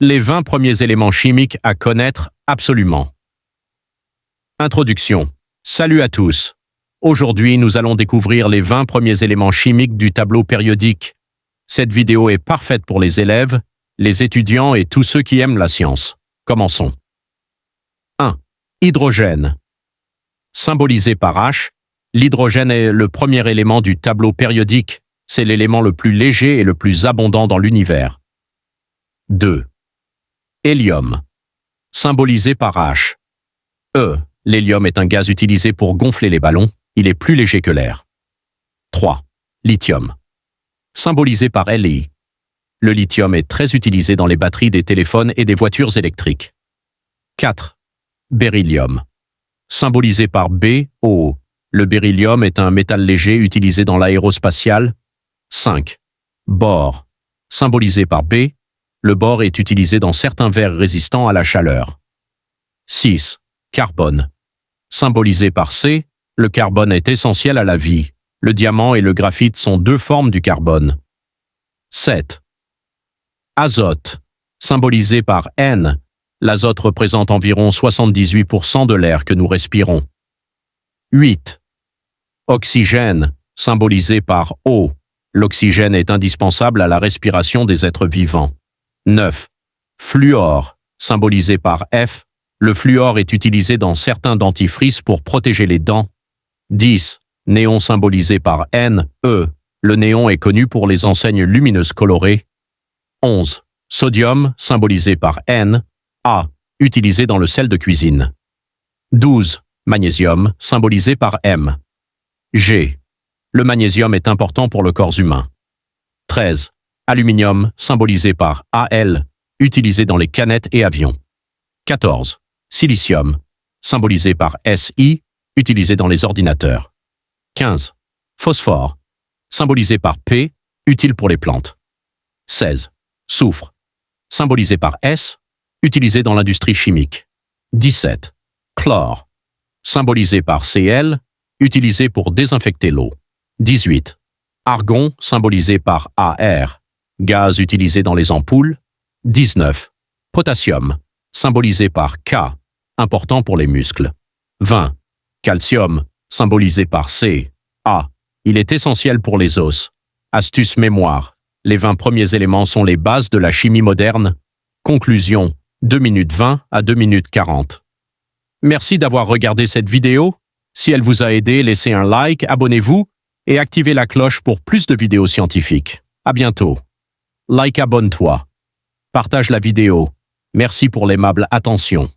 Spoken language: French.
Les 20 premiers éléments chimiques à connaître absolument. Introduction. Salut à tous. Aujourd'hui, nous allons découvrir les 20 premiers éléments chimiques du tableau périodique. Cette vidéo est parfaite pour les élèves, les étudiants et tous ceux qui aiment la science. Commençons. 1. Hydrogène. Symbolisé par H, l'hydrogène est le premier élément du tableau périodique. C'est l'élément le plus léger et le plus abondant dans l'univers. 2. Hélium. Symbolisé par H. L'hélium est un gaz utilisé pour gonfler les ballons. Il est plus léger que l'air. 3. Lithium. Symbolisé par Li. Le lithium est très utilisé dans les batteries des téléphones et des voitures électriques. 4. Beryllium. Symbolisé par Bo. Le beryllium est un métal léger utilisé dans l'aérospatiale. 5. Bore. Symbolisé par B. Le bore est utilisé dans certains verres résistants à la chaleur. 6. Carbone. Symbolisé par C. Le carbone est essentiel à la vie. Le diamant et le graphite sont deux formes du carbone. 7. Azote. Symbolisé par N. L'azote représente environ 78% de l'air que nous respirons. 8. Oxygène. Symbolisé par O. L'oxygène est indispensable à la respiration des êtres vivants. 9. Fluor. Symbolisé par F. Le fluor est utilisé dans certains dentifrices pour protéger les dents. 10. Néon symbolisé par N. Le néon est connu pour les enseignes lumineuses colorées. 11. Sodium symbolisé par N. Utilisé dans le sel de cuisine. 12. Magnésium symbolisé par M. G. Le magnésium est important pour le corps humain. 13. Aluminium symbolisé par Al, utilisé dans les canettes et avions. 14. Silicium, symbolisé par Si, utilisé dans les ordinateurs. 15. Phosphore, symbolisé par P, utile pour les plantes. 16. Soufre, symbolisé par S, utilisé dans l'industrie chimique. 17. Chlore, symbolisé par Cl, utilisé pour désinfecter l'eau. 18. Argon, symbolisé par Ar, gaz utilisé dans les ampoules. 19. Potassium, symbolisé par K, important pour les muscles. 20. Calcium, symbolisé par C. Il est essentiel pour les os. Astuce mémoire. Les 20 premiers éléments sont les bases de la chimie moderne. Conclusion. 2 minutes 20 à 2 minutes 40. Merci d'avoir regardé cette vidéo. Si elle vous a aidé, laissez un like, abonnez-vous et activez la cloche pour plus de vidéos scientifiques. À bientôt. Like, abonne-toi. Partage la vidéo. Merci pour l'aimable attention.